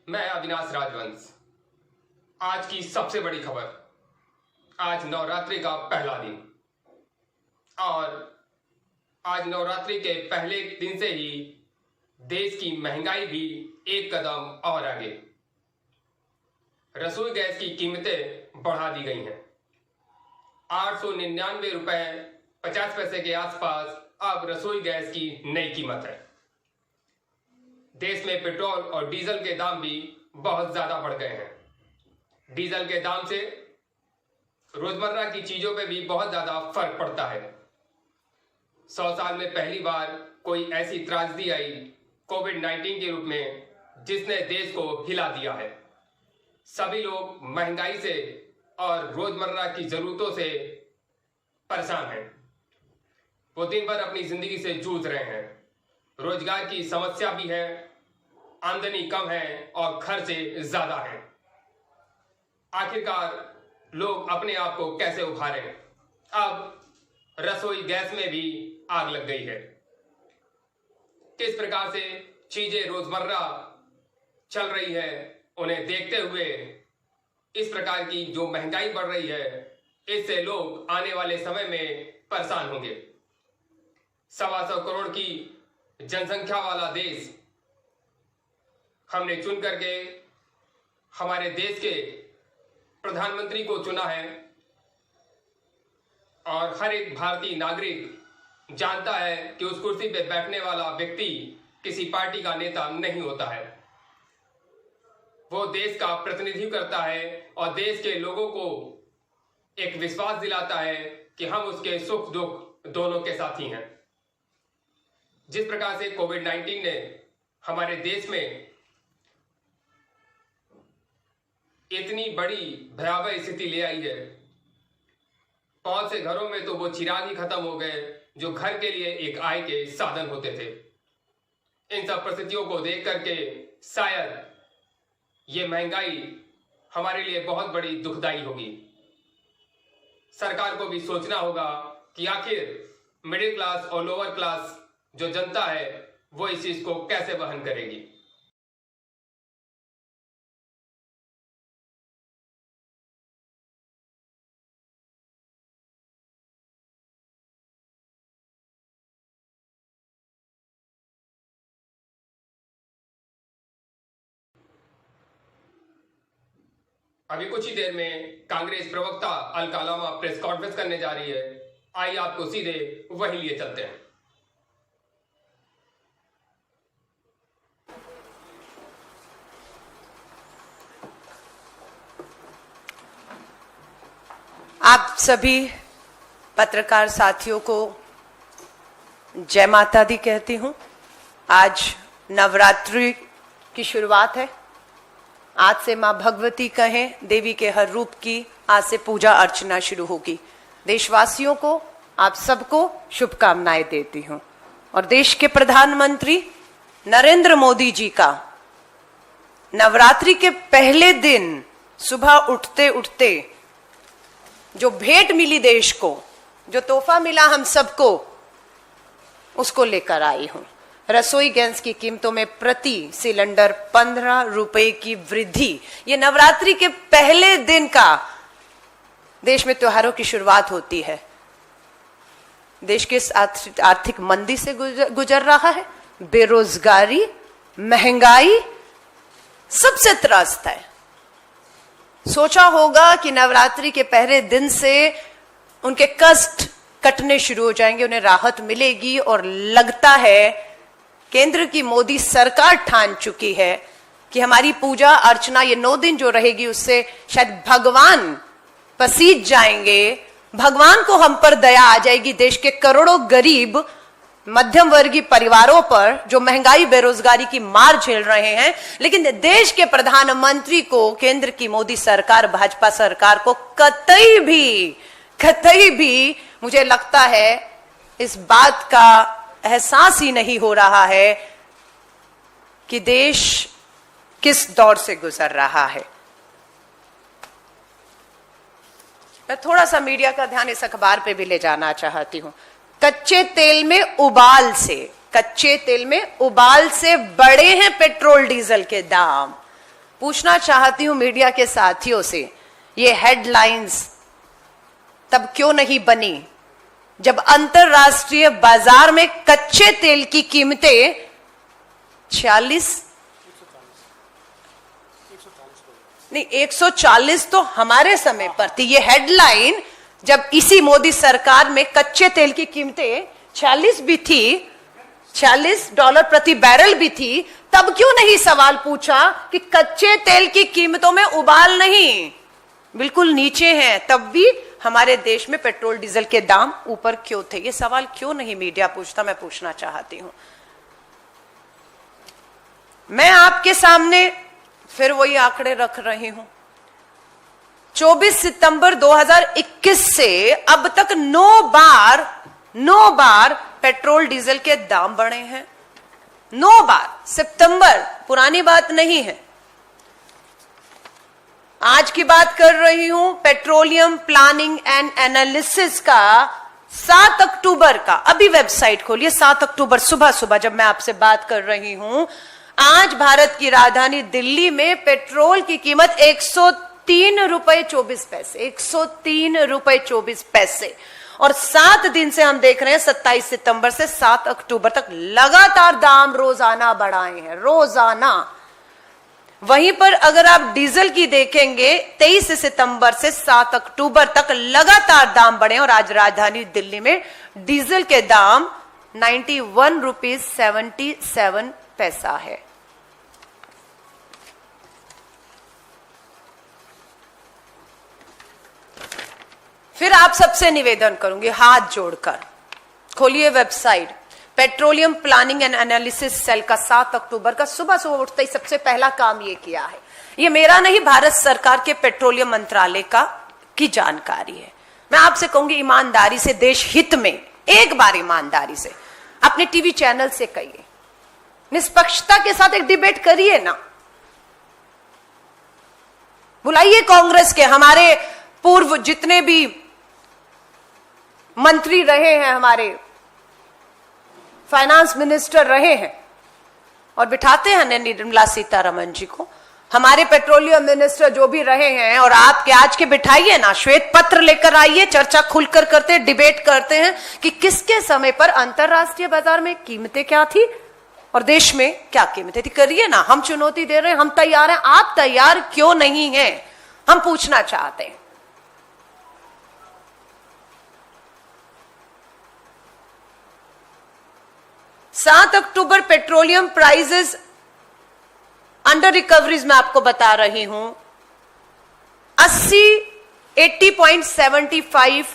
मैं अविनाश राजवंश। आज की सबसे बड़ी खबर, आज नवरात्रि का पहला दिन और आज नवरात्रि के पहले दिन से ही देश की महंगाई भी एक कदम और आगे। रसोई गैस की कीमतें बढ़ा दी गई हैं। 899 रुपए 50 पैसे के आसपास अब रसोई गैस की नई कीमत है। देश में पेट्रोल और डीजल के दाम भी बहुत ज्यादा बढ़ गए हैं। डीजल के दाम से रोजमर्रा की चीजों पे भी बहुत ज्यादा फर्क पड़ता है। 100 साल में पहली बार कोई ऐसी त्रासदी आई कोविड-19 के रूप में जिसने देश को हिला दिया है। सभी लोग महंगाई से और रोजमर्रा की जरूरतों से परेशान हैं। वो दिन भर अपनी जिंदगी से जूझ रहे हैं। रोजगार की समस्या भी है, आमदनी कम है और खर्चे ज्यादा हैं। आखिरकार लोग अपने आप को कैसे उभारें? अब रसोई गैस में भी आग लग गई है। किस प्रकार से चीजें रोजमर्रा चल रही है, उन्हें देखते हुए इस प्रकार की जो महंगाई बढ़ रही है, इससे लोग आने वाले समय में परेशान होंगे। 125 करोड़ की जनसंख्या वाला देश हमने चुन करके हमारे देश के प्रधानमंत्री को चुना है और हर एक भारतीय नागरिक जानता है कि उस कुर्सी पे बैठने वाला व्यक्ति किसी पार्टी का नेता नहीं होता है। वो देश का प्रतिनिधित्व करता है और देश के लोगों को एक विश्वास दिलाता है कि हम उसके सुख दुख दोनों के साथी हैं। जिस प्रकार से कोविड-19 ने हमारे देश में इतनी बड़ी भयावह स्थिति ले आई है, बहुत से घरों में तो वो चिराग ही खत्म हो गए जो घर के लिए एक आय के साधन होते थे। इन सब परिस्थितियों को देख करके शायद ये महंगाई हमारे लिए बहुत बड़ी दुखदाई होगी। सरकार को भी सोचना होगा कि आखिर मिडिल क्लास और लोअर क्लास जो जनता है वो इस चीज को कैसे वहन करेगी। अभी कुछ ही देर में कांग्रेस प्रवक्ता अल कलामा प्रेस कॉन्फ्रेंस करने जा रही है। आइए आपको सीधे वहीं लिए चलते हैं। आप सभी पत्रकार साथियों को जय माता दी कहती हूँ। आज नवरात्रि की शुरुआत है। आज से माँ भगवती कहें देवी के हर रूप की आज से पूजा अर्चना शुरू होगी। देशवासियों को आप सबको शुभकामनाएं देती हूँ और देश के प्रधानमंत्री नरेंद्र मोदी जी का नवरात्रि के पहले दिन सुबह उठते उठते जो भेंट मिली देश को, जो तोहफा मिला हम सबको, उसको लेकर आई हूं। रसोई गैस की कीमतों में प्रति सिलेंडर 15 रुपए की वृद्धि। ये नवरात्रि के पहले दिन का देश में त्योहारों की शुरुआत होती है। देश के आर्थिक मंदी से गुजर रहा है, बेरोजगारी, महंगाई सबसे त्रस्त है। सोचा होगा कि नवरात्रि के पहले दिन से उनके कष्ट कटने शुरू हो जाएंगे, उन्हें राहत मिलेगी। और लगता है केंद्र की मोदी सरकार ठान चुकी है कि हमारी पूजा अर्चना ये 9 दिन जो रहेगी उससे शायद भगवान पसीज जाएंगे, भगवान को हम पर दया आ जाएगी। देश के करोड़ों गरीब मध्यम वर्गीय परिवारों पर जो महंगाई बेरोजगारी की मार झेल रहे हैं, लेकिन देश के प्रधानमंत्री को, केंद्र की मोदी सरकार, भाजपा सरकार को कतई भी मुझे लगता है इस बात का एहसास ही नहीं हो रहा है कि देश किस दौर से गुजर रहा है। मैं थोड़ा सा मीडिया का ध्यान इस अखबार पे भी ले जाना चाहती हूं। कच्चे तेल में उबाल से बढ़े हैं पेट्रोल डीजल के दाम। पूछना चाहती हूं मीडिया के साथियों से, ये हेडलाइंस तब क्यों नहीं बनी जब अंतरराष्ट्रीय बाजार में कच्चे तेल की कीमतें 140 तो हमारे समय पर थी। ये हेडलाइन जब इसी मोदी सरकार में कच्चे तेल की कीमतें 40 भी थी, $40 प्रति बैरल भी थी, तब क्यों नहीं सवाल पूछा कि कच्चे तेल की कीमतों में उबाल नहीं, बिल्कुल नीचे हैं, तब भी हमारे देश में पेट्रोल डीजल के दाम ऊपर क्यों थे? ये सवाल क्यों नहीं मीडिया पूछता? मैं पूछना चाहती हूं। मैं आपके सामने फिर वही आंकड़े रख रही हूं। 24 सितंबर 2021 से अब तक 9 बार पेट्रोल डीजल के दाम बढ़े हैं। 9 बार, सितंबर, पुरानी बात नहीं है। आज की बात कर रही हूं पेट्रोलियम प्लानिंग एंड एनालिसिस का 7 अक्टूबर का। अभी वेबसाइट खोलिए, 7 अक्टूबर सुबह जब मैं आपसे बात कर रही हूं, आज भारत की राजधानी दिल्ली में पेट्रोल की कीमत 103 रुपए 24 पैसे, 103 रुपए 24 पैसे। और 7 दिन से हम देख रहे हैं, 27 सितंबर से 7 अक्टूबर तक लगातार दाम रोजाना बढ़ाए हैं, रोजाना। वहीं पर अगर आप डीजल की देखेंगे, 23 सितंबर से 7 अक्टूबर तक लगातार दाम बढ़े और आज राजधानी दिल्ली में डीजल के दाम 91 रुपीज 77 पैसा है। फिर आप सबसे निवेदन करूंगी हाथ जोड़कर, खोलिए website petroleum planning and analysis cell का। 7 अक्टूबर का सुबह उठते ही सबसे पहला काम ये किया है। ये मेरा नहीं, भारत सरकार के पेट्रोलियम मंत्रालय का की जानकारी है। मैं आपसे कहूंगी ईमानदारी से, देश हित में, एक बार ईमानदारी से अपने टीवी चैनल से कहिए, निष्पक्षता के साथ एक डिबेट करिए ना। बुलाइए कांग्रेस के, हमारे पूर्व जितने भी मंत्री रहे हैं, हमारे फाइनेंस मिनिस्टर रहे हैं, और बिठाते हैं निर्मला सीतारमण जी को, हमारे पेट्रोलियम मिनिस्टर जो भी रहे हैं, और आपके आज के बिठाइए ना, श्वेत पत्र लेकर आइए, चर्चा खुलकर करते हैं, डिबेट करते हैं कि किसके समय पर अंतरराष्ट्रीय बाजार में कीमतें क्या थी और देश में क्या कीमतें थी। करिए ना, हम चुनौती दे रहे हैं, हम तैयार हैं, आप तैयार क्यों नहीं हैं? हम पूछना चाहते हैं। सात अक्टूबर पेट्रोलियम प्राइसेस अंडर रिकवरीज में आपको बता रही हूं, 80.75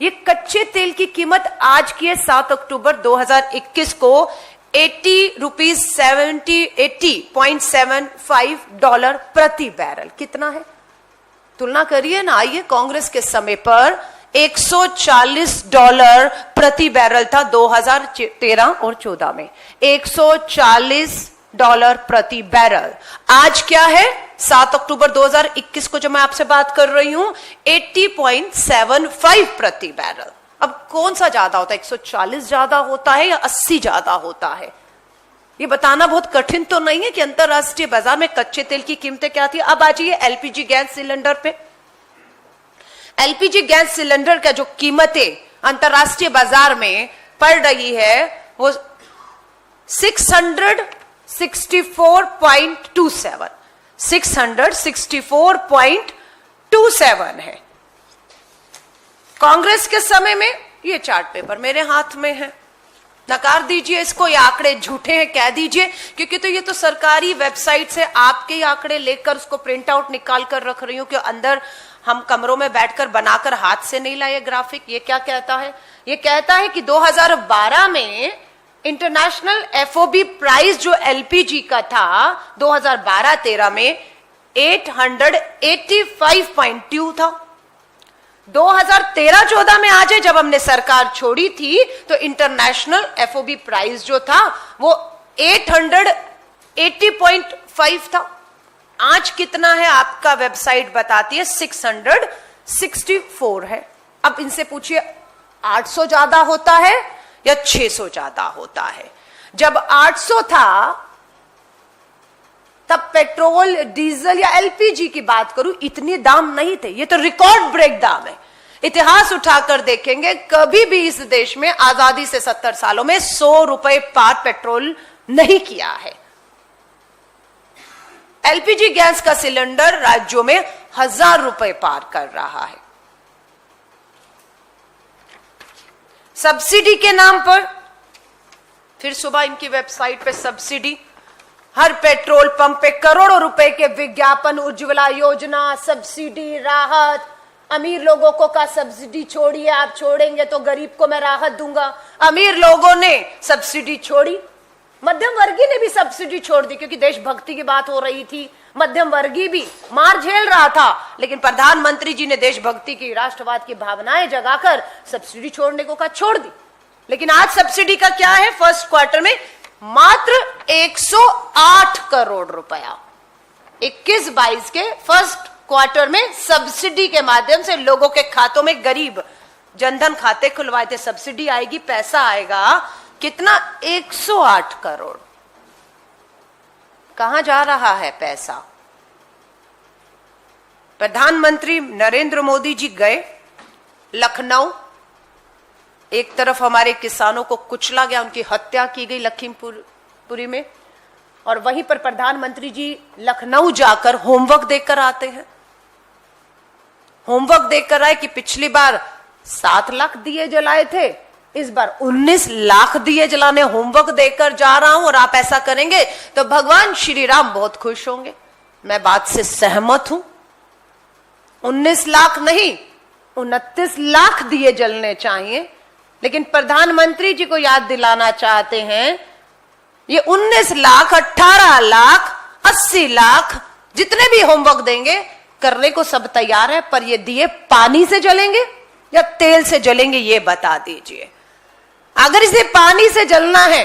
ये कच्चे तेल की कीमत आज की है 7 अक्टूबर 2021 को 80.75 डॉलर प्रति बैरल। कितना है? तुलना करिए ना। आइए, कांग्रेस के समय पर $140 प्रति बैरल था 2013 और 14 में, $140 प्रति बैरल। आज क्या है 7 अक्टूबर 2021 को जब मैं आपसे बात कर रही हूं, 80.75 प्रति बैरल। अब कौन सा ज्यादा होता है, 140 ज्यादा होता है या 80 ज्यादा होता है? ये बताना बहुत कठिन तो नहीं है कि अंतरराष्ट्रीय बाजार में कच्चे तेल की कीमतें क्या थी। अब आ जाइए एलपीजी गैस सिलेंडर पे। एलपीजी गैस सिलेंडर का जो कीमतें अंतरराष्ट्रीय बाजार में पड़ रही है वो 664.27 है। कांग्रेस के समय में ये चार्ट पेपर मेरे हाथ में है, नकार दीजिए इसको, ये आंकड़े झूठे हैं कह दीजिए, क्योंकि तो ये तो सरकारी वेबसाइट से आपके ही आंकड़े लेकर उसको प्रिंट आउट निकाल कर रख रही हूं कि अंदर हम कमरों में बैठकर बनाकर हाथ से नहीं लाए ग्राफिक। ये क्या कहता है? ये कहता है कि 2012 में इंटरनेशनल एफओबी प्राइस जो एलपीजी का था 2012-13 में 885.2 था। 2013-14 में आज है जब हमने सरकार छोड़ी थी तो इंटरनेशनल एफओबी प्राइस जो था वो 880.5 था। आज कितना है आपका वेबसाइट बताती है 664 है। अब इनसे पूछिए 800 ज्यादा होता है या 600 ज्यादा होता है? जब 800 था तब पेट्रोल, डीजल या एलपीजी की बात करूं, इतने दाम नहीं थे। ये तो रिकॉर्ड ब्रेक दाम है। इतिहास उठाकर देखेंगे, कभी भी इस देश में आजादी से 70 सालों में 100 रुपए पार पेट्रोल नहीं किया है। एलपीजी गैस का सिलेंडर राज्यों में 1000 रुपए पार कर रहा है। सब्सिडी के नाम पर फिर सुबह इनकी वेबसाइट पे सब्सिडी, हर पेट्रोल पंप पे करोड़ों रुपए के विज्ञापन, उज्ज्वला योजना, सब्सिडी, राहत। अमीर लोगों को का सब्सिडी छोड़िए, आप छोड़ेंगे तो गरीब को मैं राहत दूंगा। अमीर लोगों ने सब्सिडी छोड़ी, मध्यम वर्गीय ने भी सब्सिडी छोड़ दी, क्योंकि देशभक्ति की बात हो रही थी। मध्यम वर्गीय भी मार झेल रहा था, लेकिन प्रधानमंत्री जी ने देशभक्ति की, राष्ट्रवाद की भावनाएं जगाकर सब्सिडी छोड़ने को कहा, छोड़ दी। लेकिन आज सब्सिडी का क्या है? फर्स्ट क्वार्टर में मात्र 108 करोड़ रुपया, 21-22 के फर्स्ट क्वार्टर में सब्सिडी के माध्यम से लोगों के खातों में, गरीब जनधन खाते खुलवाए थे, सब्सिडी आएगी, पैसा आएगा। कितना? 108 करोड़। कहां जा रहा है पैसा? प्रधानमंत्री नरेंद्र मोदी जी गए लखनऊ, एक तरफ हमारे किसानों को कुचला गया, उनकी हत्या की गई लखीमपुरी में, और वहीं पर प्रधानमंत्री जी लखनऊ जाकर होमवर्क देकर आते हैं। होमवर्क देकर आए कि पिछली बार 7 लाख दिए जलाए थे, इस बार 19 लाख दिए जलाने होमवर्क देकर जा रहा हूं, और आप ऐसा करेंगे तो भगवान श्री राम बहुत खुश होंगे। मैं बात से सहमत हूं। 19 लाख नहीं, 29 लाख दिए जलने चाहिए। लेकिन प्रधानमंत्री जी को याद दिलाना चाहते हैं, ये 19 लाख, 18 लाख, 80 लाख, जितने भी होमवर्क देंगे, करने को सब तैयार है, पर ये दिए पानी से जलेंगे या तेल से जलेंगे, ये बता दीजिए। अगर इसे पानी से जलना है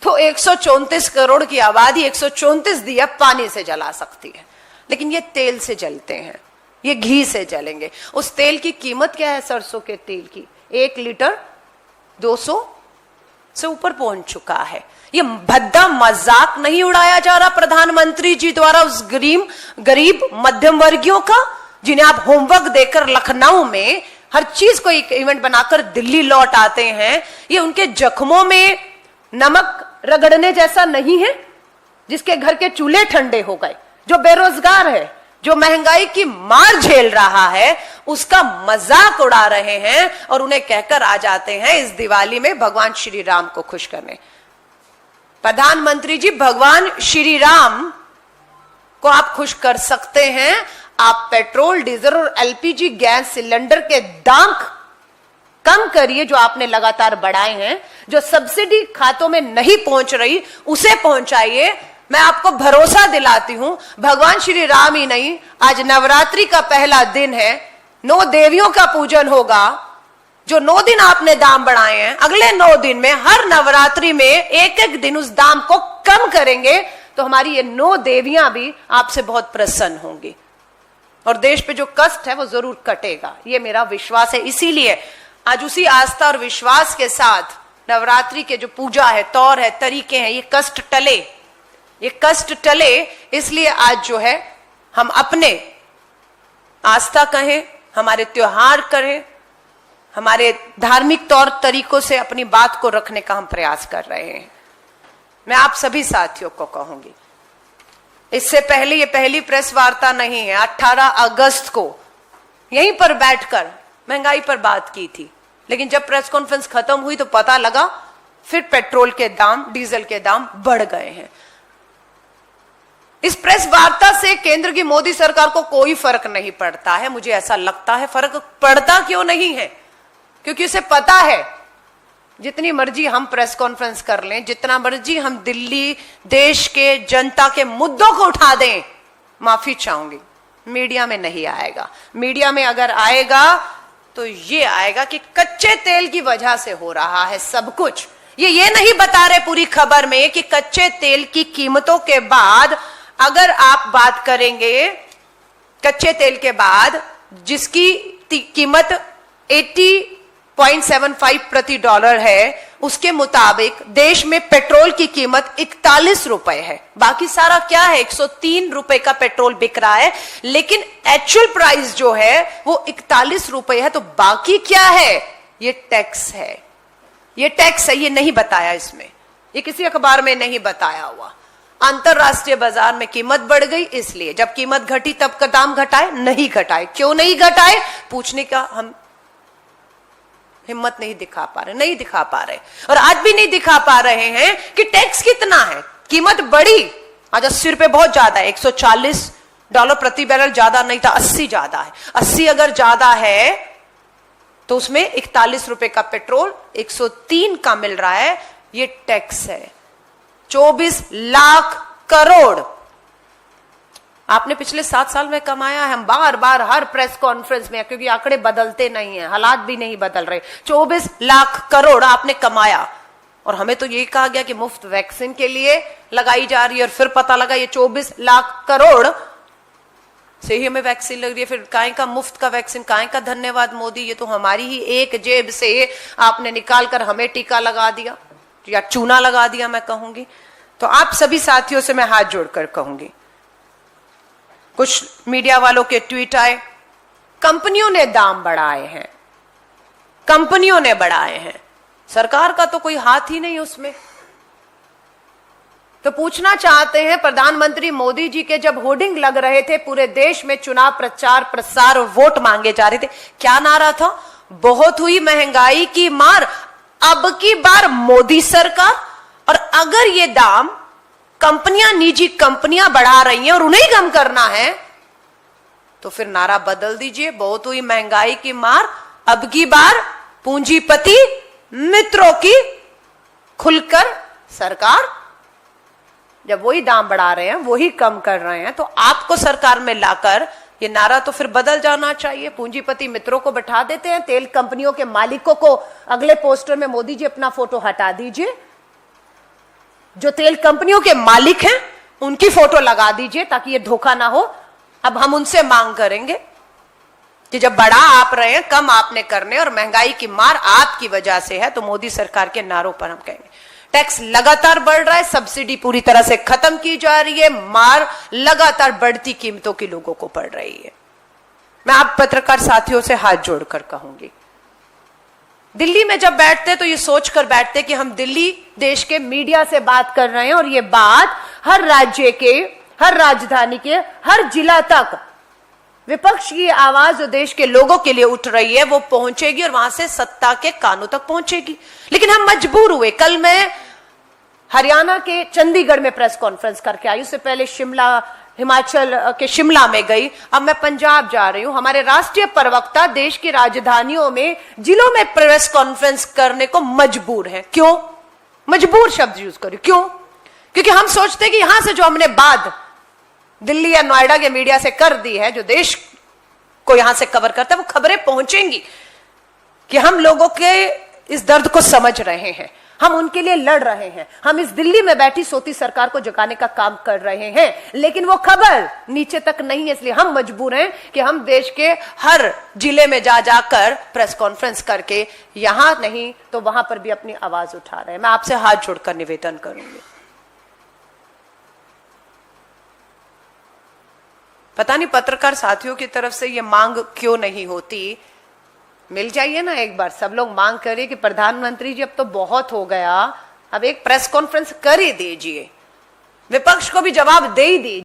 तो 134 करोड़ की आबादी 134 दिया पानी से जला सकती है, लेकिन ये तेल से जलते हैं, ये घी से जलेंगे। उस तेल की कीमत क्या है? सरसों के तेल की 1 लीटर 200 से ऊपर पहुंच चुका है। ये भद्दा मजाक नहीं उड़ाया जा रहा प्रधानमंत्री जी द्वारा उस गरीब मध्यम वर्गियों का, जिन्हें आप होमवर्क देकर लखनऊ में हर चीज को एक इवेंट बनाकर दिल्ली लौट आते हैं। ये उनके जख्मों में नमक रगड़ने जैसा नहीं है, जिसके घर के चूल्हे ठंडे हो गए, जो बेरोजगार है, जो महंगाई की मार झेल रहा है, उसका मजाक उड़ा रहे हैं और उन्हें कहकर आ जाते हैं इस दिवाली में भगवान श्री राम को खुश करने। प्रधानमंत्री जी, भगवान श्री राम को आप खुश कर सकते हैं। आप पेट्रोल, डीजल और एलपीजी गैस सिलेंडर के दाम कम करिए, जो आपने लगातार बढ़ाए हैं। जो सब्सिडी खातों में नहीं पहुंच रही, उसे पहुंचाइए। मैं आपको भरोसा दिलाती हूं, भगवान श्री राम ही नहीं, आज नवरात्रि का पहला दिन है, 9 देवियों का पूजन होगा। जो 9 दिन आपने दाम बढ़ाए हैं, अगले 9 दिन में हर नवरात्रि में एक दिन उस दाम को कम करेंगे, तो हमारी ये 9 देवियां भी आपसे बहुत प्रसन्न होंगी और देश पे जो कष्ट है वो जरूर कटेगा, ये मेरा विश्वास है। इसीलिए आज उसी आस्था और विश्वास के साथ नवरात्रि के जो पूजा है, तौर है, तरीके हैं, ये कष्ट टले, इसलिए आज जो है हम अपने आस्था कहें, हमारे त्योहार करें, हमारे धार्मिक तौर तरीकों से अपनी बात को रखने का हम प्रयास कर रहे हैं। मैं आप सभी साथियों को कहूंगी, इससे पहले ये पहली प्रेस वार्ता नहीं है। 18 अगस्त को यहीं पर बैठकर महंगाई पर बात की थी, लेकिन जब प्रेस कॉन्फ्रेंस खत्म हुई तो पता लगा फिर पेट्रोल के दाम, डीजल के दाम बढ़ गए हैं। इस प्रेस वार्ता से केंद्र की मोदी सरकार को कोई फर्क नहीं पड़ता है। मुझे ऐसा लगता है फर्क पड़ता क्यों नहीं है, क्योंकि उसे पता है जितनी मर्जी हम प्रेस कॉन्फ्रेंस कर लें, जितना मर्जी हम दिल्ली देश के जनता के मुद्दों को उठा दें, माफी चाहूंगी, मीडिया में नहीं आएगा। मीडिया में अगर आएगा तो ये आएगा कि कच्चे तेल की वजह से हो रहा है सब कुछ। ये नहीं बता रहे पूरी खबर में कि कच्चे तेल की कीमतों के बाद अगर आप बात करेंगे, कच्चे तेल के बाद जिसकी कीमत 80.75 प्रति डॉलर है, उसके मुताबिक देश में पेट्रोल की कीमत 41 रुपए है। बाकी सारा क्या है, 103 रुपए का पेट्रोल बिक रहा है, लेकिन एक्चुअल प्राइस जो है वो 41 रुपए है। तो बाकी क्या है, ये टैक्स है, ये टैक्स है, ये नहीं बताया इसमें, ये किसी अखबार में नहीं बताया हुआ। अंतरराष्ट्रीय बाजार में कीमत बढ़ गई, इसलिए जब कीमत घटी तब का दाम घटाए, नहीं घटाए। क्यों नहीं घटाए, पूछने का हम हिम्मत नहीं दिखा पा रहे, नहीं दिखा पा रहे, और आज भी नहीं दिखा पा रहे हैं कि टैक्स कितना है। कीमत बढ़ी, आज 80 रुपए बहुत ज्यादा है, $140 प्रति बैरल ज्यादा नहीं था, 80 ज्यादा है। 80 अगर ज्यादा है तो उसमें 41 रुपए का पेट्रोल 103 का मिल रहा है, ये टैक्स है। 24 लाख करोड़ आपने पिछले 7 साल में कमाया है। हम बार बार हर प्रेस कॉन्फ्रेंस में, क्योंकि आंकड़े बदलते नहीं हैं, हालात भी नहीं बदल रहे, 24 लाख करोड़ आपने कमाया। और हमें तो यही कहा गया कि मुफ्त वैक्सीन के लिए लगाई जा रही है, और फिर पता लगा ये 24 लाख करोड़ से ही हमें वैक्सीन लग रही है। फिर काहे का मुफ्त का वैक्सीन, काहे का धन्यवाद मोदी, ये तो हमारी ही एक जेब से आपने निकाल कर हमें टीका लगा दिया या चूना लगा दिया, मैं कहूंगी। तो आप सभी साथियों से मैं हाथ जोड़कर कहूंगी, कुछ मीडिया वालों के ट्वीट आए, कंपनियों ने दाम बढ़ाए हैं, कंपनियों ने बढ़ाए हैं, सरकार का तो कोई हाथ ही नहीं उसमें। तो पूछना चाहते हैं, प्रधानमंत्री मोदी जी के जब होर्डिंग लग रहे थे पूरे देश में, चुनाव प्रचार प्रसार और वोट मांगे जा रहे थे, क्या नारा था, बहुत हुई महंगाई की मार, अब की बार मोदी सरकार। और अगर ये दाम कंपनियां, निजी कंपनियां बढ़ा रही हैं और उन्हें ही कम करना है, तो फिर नारा बदल दीजिए, बहुत हुई महंगाई की मार, अब की बार पूंजीपति मित्रों की खुलकर सरकार। जब वही दाम बढ़ा रहे हैं, वही कम कर रहे हैं, तो आपको सरकार में लाकर ये नारा तो फिर बदल जाना चाहिए। पूंजीपति मित्रों को बैठा देते हैं, तेल कंपनियों के मालिकों को अगले पोस्टर में मोदी जी अपना फोटो हटा दीजिए, जो तेल कंपनियों के मालिक हैं उनकी फोटो लगा दीजिए ताकि ये धोखा ना हो। अब हम उनसे मांग करेंगे कि जब बढ़ा आप रहे हैं, कम आपने करने, और महंगाई की मार आपकी वजह से है, तो मोदी सरकार के नारों पर हम कहेंगे। टैक्स लगातार बढ़ रहा है, सब्सिडी पूरी तरह से खत्म की जा रही है, मार लगातार बढ़ती कीमतों की लोगों को पड़ रही है। मैं आप पत्रकार साथियों से हाथ जोड़कर कहूंगी, दिल्ली में जब बैठते तो ये सोचकर बैठते कि हम दिल्ली देश के मीडिया से बात कर रहे हैं, और ये बात हर राज्य के, हर राजधानी के, हर जिला तक विपक्ष की आवाज जो देश के लोगों के लिए उठ रही है वो पहुंचेगी, और वहां से सत्ता के कानों तक पहुंचेगी। लेकिन हम मजबूर हुए। कल मैं हरियाणा के चंडीगढ़ में प्रेस कॉन्फ्रेंस करके आई, उससे पहले शिमला, हिमाचल के शिमला में गई, अब मैं पंजाब जा रही हूं। हमारे राष्ट्रीय प्रवक्ता देश की राजधानियों में, जिलों में प्रेस कॉन्फ्रेंस करने को मजबूर हैं। क्यों मजबूर शब्द यूज करूं, क्यों? क्योंकि हम सोचते हैं कि यहां से जो हमने बात दिल्ली या नोएडा के मीडिया से कर दी है, जो देश को यहां से कवर करता है, वो खबरें पहुंचेंगी कि हम लोगों के इस दर्द को समझ रहे हैं, हम उनके लिए लड़ रहे हैं, हम इस दिल्ली में बैठी सोती सरकार को जगाने का काम कर रहे हैं, लेकिन वो खबर नीचे तक नहीं है। इसलिए हम मजबूर हैं कि हम देश के हर जिले में जा जाकर प्रेस कॉन्फ्रेंस करके, यहां नहीं तो वहां पर भी अपनी आवाज उठा रहे हैं। मैं आपसे हाथ जोड़कर निवेदन करूंगी, पता नहीं पत्रकार साथियों की तरफ से ये मांग क्यों नहीं होती। मिल जाइए ना एक बार, सब लोग मांग करिए कि प्रधानमंत्री जी अब तो बहुत हो गया, अब एक प्रेस कॉन्फ्रेंस कर ही दीजिए, विपक्ष को भी जवाब दे ही दीजिए।